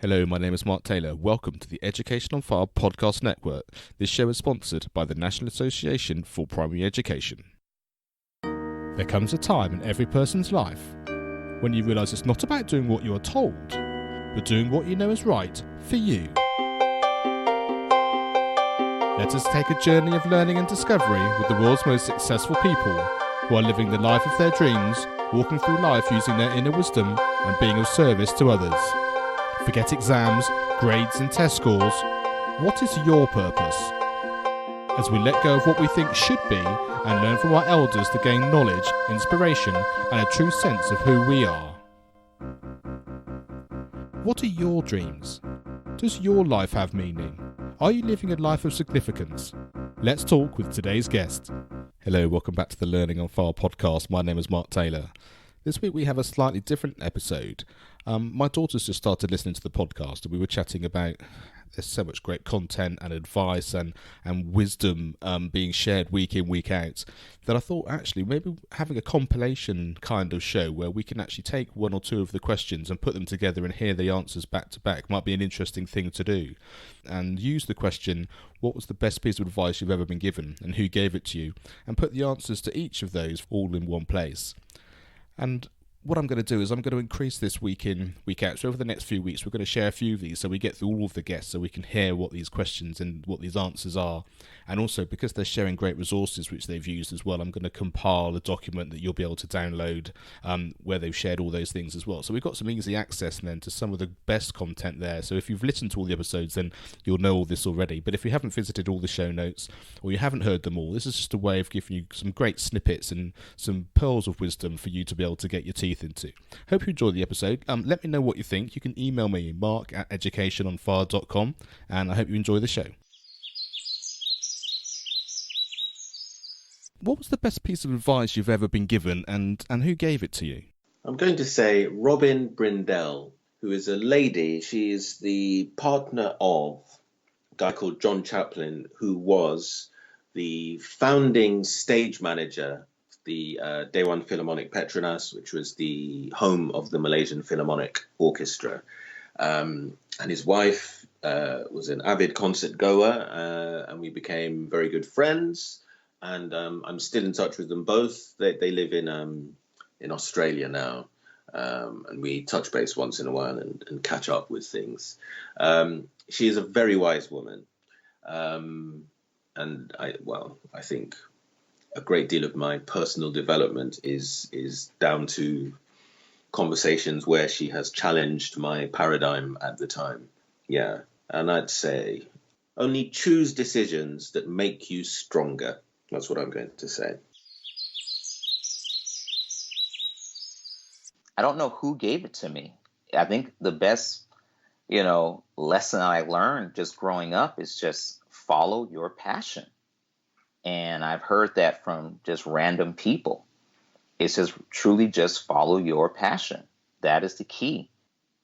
Hello, my name is Mark Taylor. Welcome to the Education on Fire podcast network. This show is sponsored by the National Association for Primary Education. There comes a time in every person's life when you realise it's not about doing what you are told, but doing what you know is right for you. Let us take a journey of learning and discovery with the world's most successful people who are living the life of their dreams, walking through life using their inner wisdom and being of service to others. Forget exams, grades and test scores. What is your purpose? As we let go of what we think should be and learn from our elders to gain knowledge, inspiration and a true sense of who we are. What are your dreams? Does your life have meaning? Are you living a life of significance? Let's talk with today's guest. Hello, welcome back to the Learning on Fire podcast. My name is Mark Taylor. This week we have a slightly different episode. My daughter's just started listening to the podcast and we were chatting about there's so much great content and advice and wisdom being shared week in, week out, that I thought actually maybe having a compilation kind of show where we can actually take one or two of the questions and put them together and hear the answers back to back might be an interesting thing to do. And use the question, what was the best piece of advice you've ever been given and who gave it to you? And put the answers to each of those all in one place. And what I'm going to do is I'm going to increase this week in, week out. So over the next few weeks, we're going to share a few of these so we get through all of the guests so we can hear what these questions and what these answers are. And also, because they're sharing great resources which they've used as well, I'm going to compile a document that you'll be able to download where they've shared all those things as well. So we've got some easy access then to some of the best content there. So if you've listened to all the episodes, then you'll know all this already. But if you haven't visited all the show notes or you haven't heard them all, this is just a way of giving you some great snippets and some pearls of wisdom for you to be able to get your teeth into. Hope you enjoyed the episode. Let me know what you think. You can email me, mark@educationonfire.com, and I hope you enjoy the show. What was the best piece of advice you've ever been given, and who gave it to you? I'm going to say Robin Brindell, who is a lady. She is the partner of a guy called John Chaplin, who was the founding stage manager the Dewan Philharmonic Petronas, which was the home of the Malaysian Philharmonic Orchestra. And his wife was an avid concert goer, and we became very good friends. And I'm still in touch with them both. They live in Australia now, and we touch base once in a while and catch up with things. She is a very wise woman, and I think a great deal of my personal development is down to conversations where she has challenged my paradigm at the time. Yeah. And I'd say only choose decisions that make you stronger. That's what I'm going to say. I don't know who gave it to me. I think the best, lesson I learned just growing up is just follow your passion. And I've heard that from just random people. It's just truly just follow your passion. That is the key.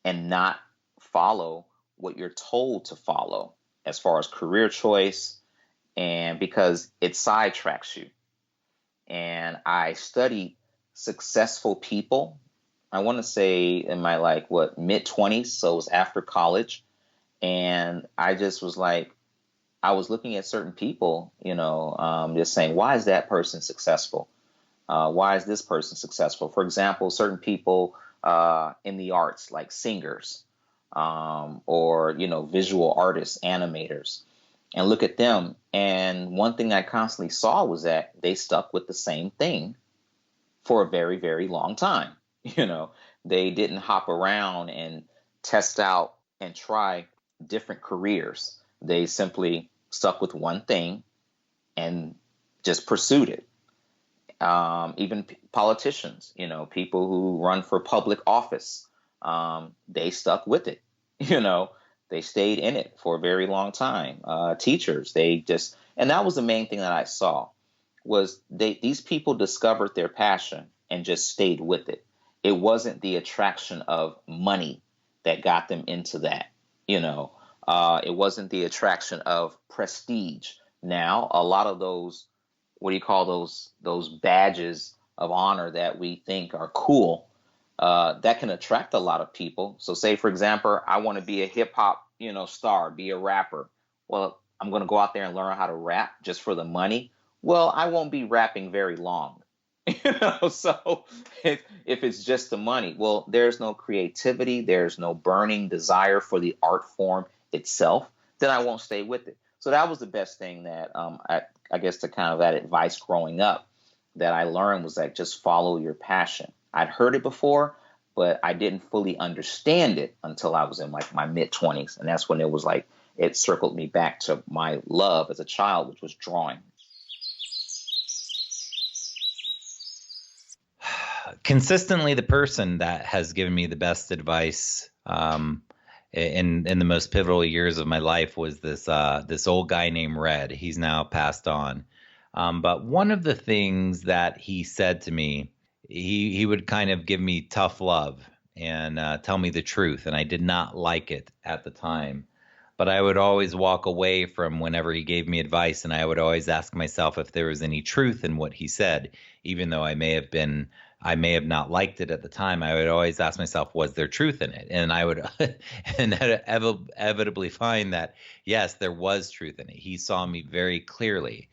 And not follow what you're told to follow as far as career choice, and because it sidetracks you. And I studied successful people, I want to say in my mid-20s, so it was after college. And I just was like, I was looking at certain people, just saying, why is that person successful? Why is this person successful? For example, certain people in the arts, like singers or, visual artists, animators, and look at them. And one thing I constantly saw was that they stuck with the same thing for a very, very long time. They didn't hop around and test out and try different careers. They simply stuck with one thing and just pursued it. Even politicians, people who run for public office, they stuck with it. They stayed in it for a very long time. Teachers, and that was the main thing that I saw was these people discovered their passion and just stayed with it. It wasn't the attraction of money that got them into that, It wasn't the attraction of prestige. Now, a lot of those, what do you call those badges of honor that we think are cool, that can attract a lot of people. So say, for example, I want to be a hip hop, star, be a rapper. Well, I'm going to go out there and learn how to rap just for the money. Well, I won't be rapping very long. So if it's just the money, well, there's no creativity, there's no burning desire for the art form itself, then I won't stay with it. So that was the best thing that I guess the kind of that advice growing up that I learned was like, just follow your passion. I'd heard it before, but I didn't fully understand it until I was in like my mid-20s. And that's when it was like, it circled me back to my love as a child, which was drawing. Consistently, the person that has given me the best advice in the most pivotal years of my life was this old guy named Red. He's now passed on. But one of the things that he said to me, he would kind of give me tough love and tell me the truth, and I did not like it at the time. But I would always walk away from whenever he gave me advice, and I would always ask myself if there was any truth in what he said, even though I may have not liked it at the time. I would always ask myself, was there truth in it? And I would inevitably find that, yes, there was truth in it. He saw me very clearly.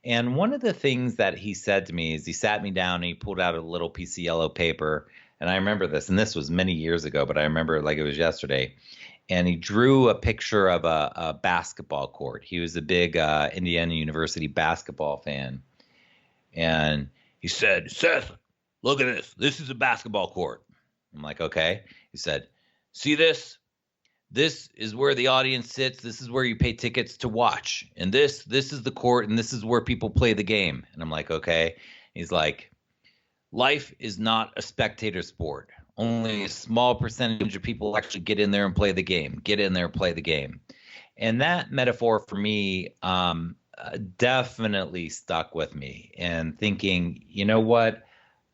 And one of the things that he said to me is he sat me down and he pulled out a little piece of yellow paper. And I remember this, and this was many years ago, but I remember it like it was yesterday. And he drew a picture of a basketball court. He was a big Indiana University basketball fan. And he said, "Seth, look at this. This is a basketball court." I'm like, okay. He said, "See this? This is where the audience sits. This is where you pay tickets to watch. And this is the court, and this is where people play the game." And I'm like, okay. He's like, "Life is not a spectator sport. Only a small percentage of people actually get in there and play the game. Get in there and play the game." And that metaphor for me definitely stuck with me, and thinking, you know what?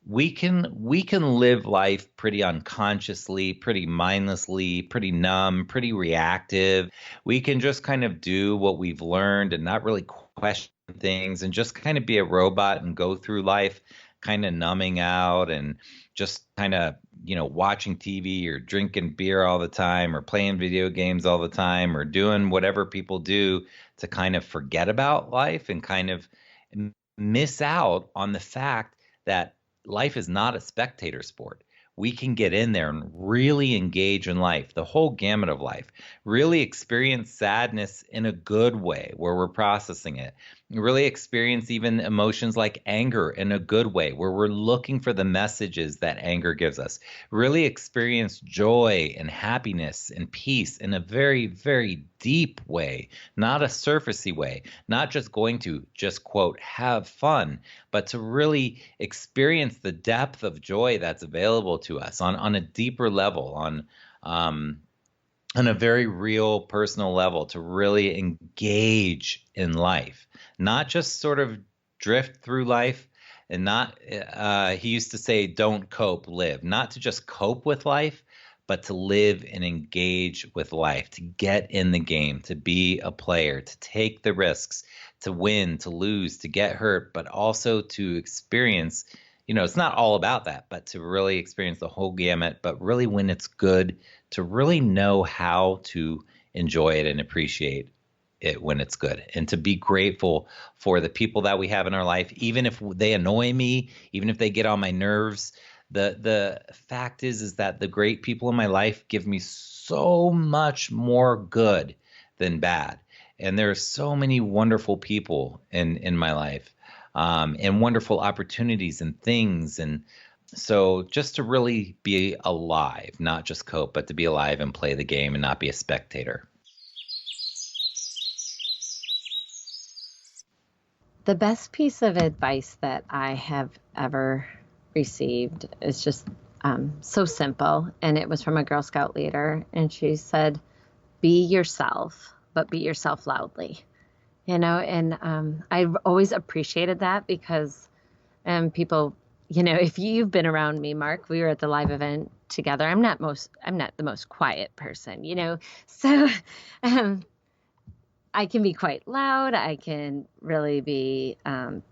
We can live life pretty unconsciously, pretty mindlessly, pretty numb, pretty reactive. We can just kind of do what we've learned and not really question things, and just kind of be a robot and go through life kind of numbing out and just kind of, watching TV or drinking beer all the time or playing video games all the time or doing whatever people do to kind of forget about life and kind of miss out on the fact that life is not a spectator sport. We can get in there and really engage in life, the whole gamut of life, really experience sadness in a good way where we're processing it, really experience even emotions like anger in a good way where we're looking for the messages that anger gives us, really experience joy and happiness and peace in a very, very deep way, not a surfacey way, not just going to just, quote, have fun, but to really experience the depth of joy that's available to us on a deeper level, on a very real personal level, to really engage in life, not just sort of drift through life and not, he used to say, don't cope, live, not to just cope with life, but to live and engage with life, to get in the game, to be a player, to take the risks, to win, to lose, to get hurt, but also to experience, it's not all about that, but to really experience the whole gamut, but really when it's good, to really know how to enjoy it and appreciate it when it's good, and to be grateful for the people that we have in our life, even if they annoy me, even if they get on my nerves. The fact is that the great people in my life give me so much more good than bad. And there are so many wonderful people in my life, and wonderful opportunities and things. And so just to really be alive, not just cope, but to be alive and play the game and not be a spectator. The best piece of advice that I have ever received is just so simple. And it was from a Girl Scout leader. And she said, "Be yourself, but be yourself loudly." And I've always appreciated that because people, if you've been around me, Mark, we were at the live event together. I'm not the most quiet person, so I can be quite loud. I can really be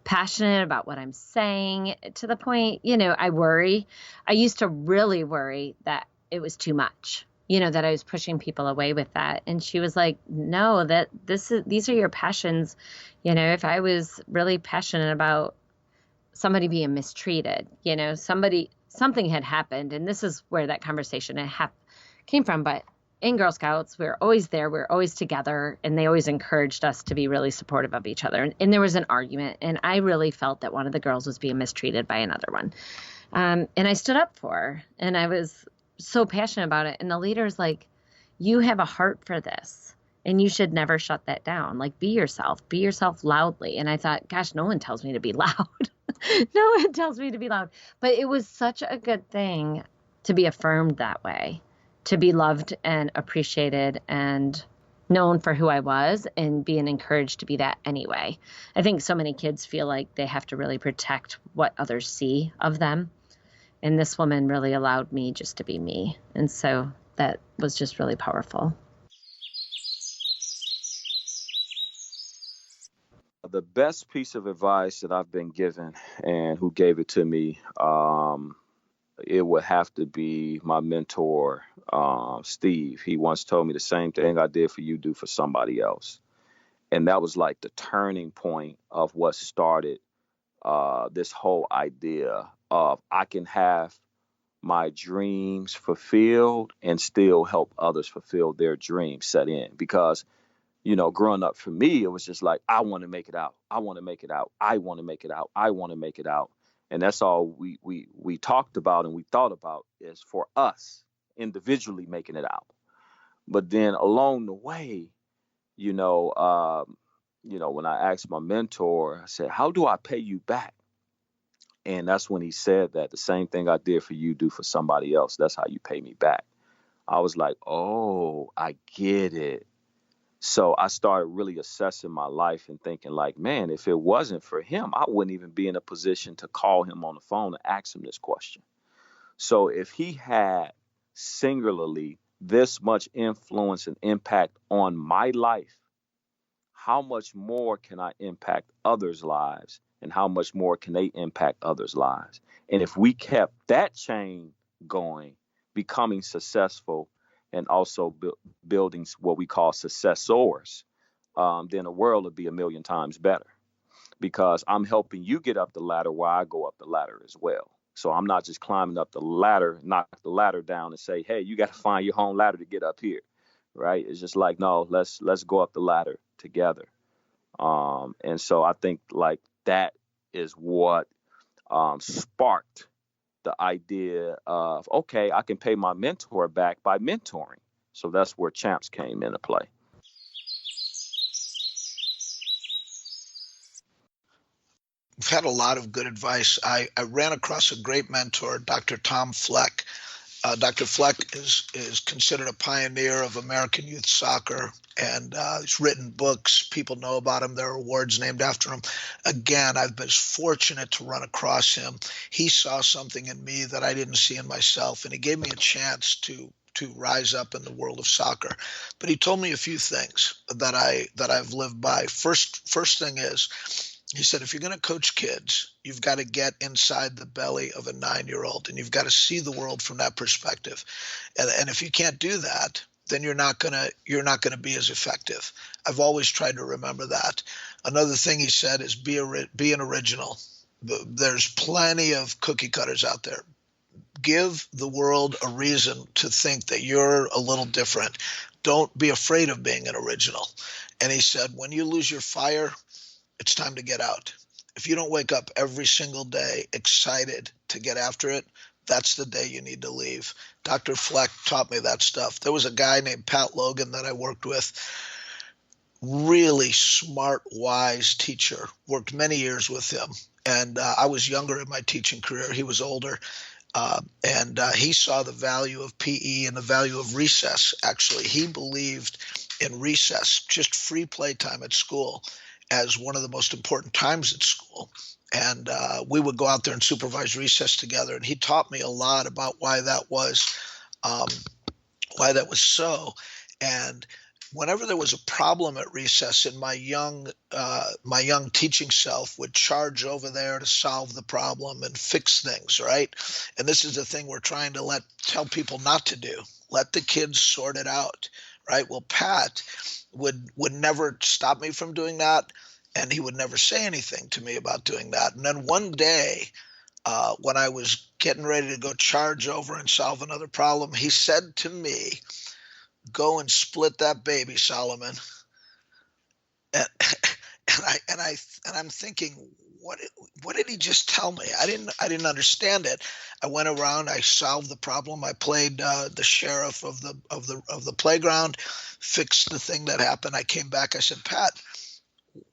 passionate about what I'm saying, to the point, I worry. I used to really worry that it was too much, that I was pushing people away with that. And she was like, no, these are your passions. If I was really passionate about somebody being mistreated, something had happened, and this is where that conversation came from. But in Girl Scouts, we were always there, we were always together, and they always encouraged us to be really supportive of each other. And there was an argument, and I really felt that one of the girls was being mistreated by another one. And I stood up for her, and I was so passionate about it. And the leader's like, you have a heart for this, and you should never shut that down. Like, be yourself loudly. And I thought, gosh, no one tells me to be loud. No one tells me to be loud. But it was such a good thing to be affirmed that way, to be loved and appreciated and known for who I was, and being encouraged to be that anyway. I think so many kids feel like they have to really protect what others see of them. And this woman really allowed me just to be me. And so that was just really powerful. The best piece of advice that I've been given, and who gave it to me, it would have to be my mentor, Steve. He once told me the same thing I did for you, do for somebody else. And that was like the turning point of what started this whole idea of I can have my dreams fulfilled and still help others fulfill their dreams set in. Because growing up for me, it was just like, I want to make it out. I want to make it out. I want to make it out. I want to make it out. And that's all we talked about and we thought about, is for us individually making it out. But then along the way, when I asked my mentor, I said, how do I pay you back? And that's when he said that the same thing I did for you, do for somebody else. That's how you pay me back. I was like, oh, I get it. So I started really assessing my life and thinking like, man, if it wasn't for him, I wouldn't even be in a position to call him on the phone and ask him this question. So if he had singularly this much influence and impact on my life, how much more can I impact others' lives, and how much more can they impact others' lives? And if we kept that chain going, becoming successful, and also building what we call successors, then the world would be a million times better, because I'm helping you get up the ladder while I go up the ladder as well. So I'm not just climbing up the ladder, knock the ladder down and say, hey, you got to find your own ladder to get up here. Right. It's just like, no, let's go up the ladder together. And so I think like that is what sparked the idea of, OK, I can pay my mentor back by mentoring. So that's where Champs came into play. We've had a lot of good advice. I ran across a great mentor, Dr. Tom Fleck. Dr. Fleck is considered a pioneer of American youth soccer, and he's written books. People know about him. There are awards named after him. Again, I've been fortunate to run across him. He saw something in me that I didn't see in myself, and he gave me a chance to rise up in the world of soccer. But he told me a few things that I've lived by. First thing is, he said, if you're going to coach kids, you've got to get inside the belly of a 9-year-old, and you've got to see the world from that perspective. And if you can't do that, then you're not going to be as effective. I've always tried to remember that. Another thing he said is be an original. There's plenty of cookie cutters out there. Give the world a reason to think that you're a little different. Don't be afraid of being an original. And he said, when you lose your fire, it's time to get out. If you don't wake up every single day excited to get after it, that's the day you need to leave. Dr. Fleck taught me that stuff. There was a guy named Pat Logan that I worked with, really smart, wise teacher, worked many years with him. And I was younger in my teaching career. He was older. And he saw the value of PE and the value of recess, actually. He believed in recess, just free playtime at school, as one of the most important times at school. And we would go out there and supervise recess together. And he taught me a lot about why that was so. And whenever there was a problem at recess, and my young teaching self would charge over there to solve the problem and fix things, right? And this is the thing we're trying to tell people not to do. Let the kids sort it out, right? Well, Pat would never stop me from doing that, and he would never say anything to me about doing that. And then one day, when I was getting ready to go charge over and solve another problem, he said to me, "Go and split that baby, Solomon." And I'm thinking, what did he just tell me? I didn't understand it. I went around, I solved the problem. I played the sheriff of the playground, fixed the thing that happened. I came back. I said, "Pat,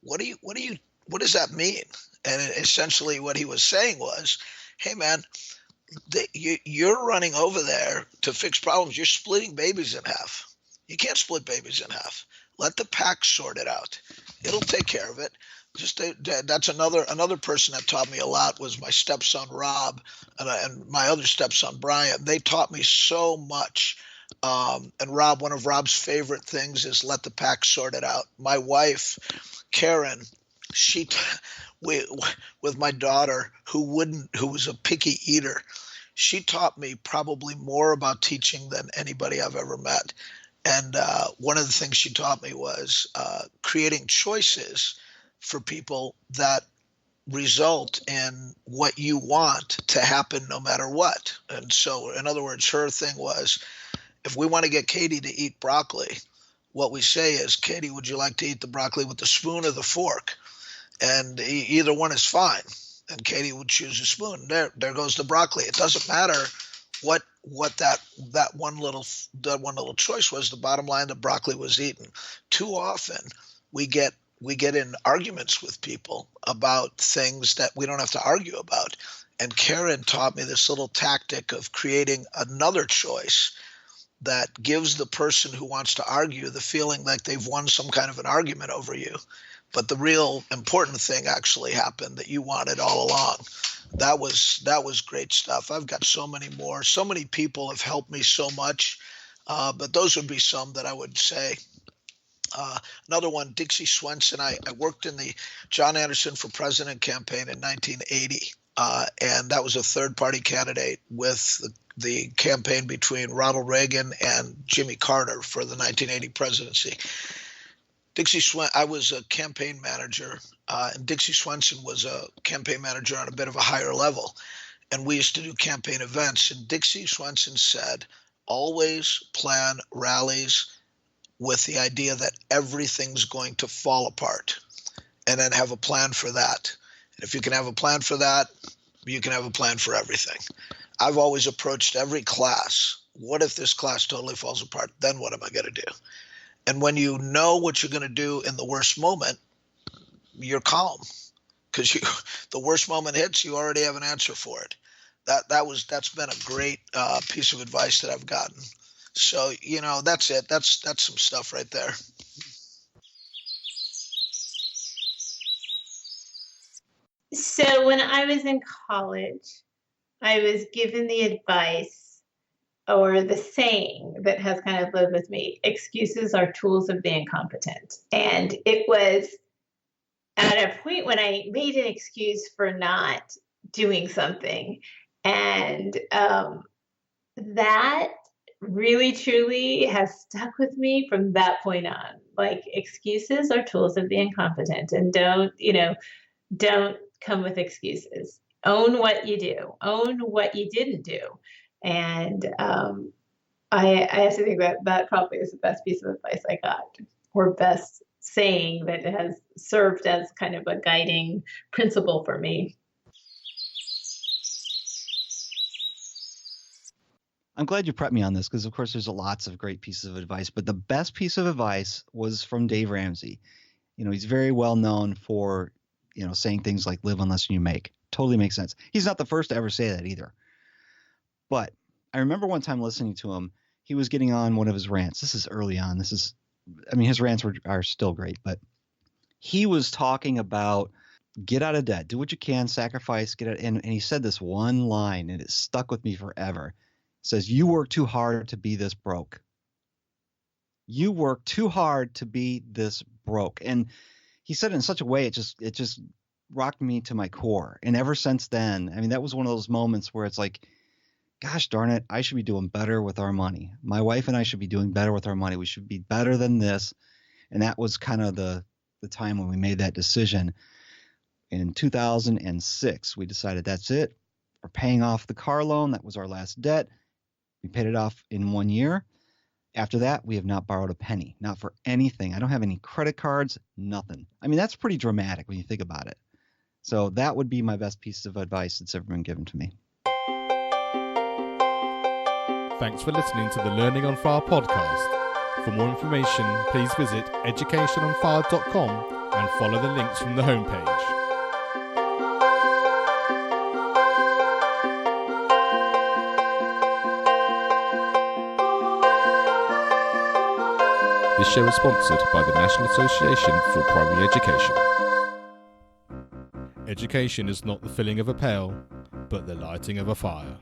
what does that mean?" And essentially what he was saying was, "Hey man, you're running over there to fix problems. You're splitting babies in half. You can't split babies in half. Let the pack sort it out. It'll take care of it." That's another person that taught me a lot was my stepson Rob and my other stepson Brian. They taught me so much. And Rob, one of Rob's favorite things is let the pack sort it out. My wife, Karen, with my daughter who was a picky eater, she taught me probably more about teaching than anybody I've ever met. And one of the things she taught me was creating choices for people that result in what you want to happen no matter what. And so, in other words, her thing was, if we want to get Katie to eat broccoli, what we say is, "Katie, would you like to eat the broccoli with the spoon or the fork?" And either one is fine. And Katie would choose a spoon. There goes the broccoli. It doesn't matter what that one little choice was. The bottom line, the broccoli was eaten. Too often we get in arguments with people about things that we don't have to argue about. And Karen taught me this little tactic of creating another choice that gives the person who wants to argue the feeling like they've won some kind of an argument over you. But the real important thing actually happened that you wanted all along. That was great stuff. I've got so many more. So many people have helped me so much. But those would be some that I would say. Another one, Dixie Swenson. I worked in the John Anderson for President campaign in 1980. And that was a third-party candidate with the campaign between Ronald Reagan and Jimmy Carter for the 1980 presidency. I was a campaign manager, and Dixie Swenson was a campaign manager on a bit of a higher level. And we used to do campaign events. And Dixie Swenson said, always plan rallies with the idea that everything's going to fall apart, and then have a plan for that. And if you can have a plan for that, you can have a plan for everything. I've always approached every class, what if this class totally falls apart? Then what am I going to do? And when you know what you're going to do in the worst moment, you're calm, because the worst moment hits, you already have an answer for it. That's been a great piece of advice that I've gotten. So, that's it. That's some stuff right there. So when I was in college, I was given the advice or the saying that has kind of lived with me: excuses are tools of the incompetent. And it was at a point when I made an excuse for not doing something. And that really, truly has stuck with me from that point on. Like, excuses are tools of the incompetent, and don't come with excuses. Own what you do. Own what you didn't do. And I actually think that probably is the best piece of advice I got, or best saying that has served as kind of a guiding principle for me. I'm glad you prepped me on this, because of course there's lots of great pieces of advice, but the best piece of advice was from Dave Ramsey. He's very well known for, saying things like live on less than you make. Totally makes sense. He's not the first to ever say that either. But I remember one time listening to him, he was getting on one of his rants. This is early on. His rants are still great, but he was talking about get out of debt, do what you can, sacrifice, get out. And he said this one line, and it stuck with me forever. It says, you work too hard to be this broke. You work too hard to be this broke. And he said it in such a way, it just rocked me to my core. And ever since then, I mean, that was one of those moments where it's like, gosh darn it, I should be doing better with our money. My wife and I should be doing better with our money. We should be better than this. And that was kind of the time when we made that decision. In 2006, we decided that's it. We're paying off the car loan. That was our last debt. We paid it off in 1 year. After that, we have not borrowed a penny, not for anything. I don't have any credit cards, nothing. I mean, that's pretty dramatic when you think about it. So that would be my best piece of advice that's ever been given to me. Thanks for listening to the Learning on Fire podcast. For more information, please visit educationonfire.com and follow the links from the homepage. This show is sponsored by the National Association for Primary Education. Education is not the filling of a pail, but the lighting of a fire.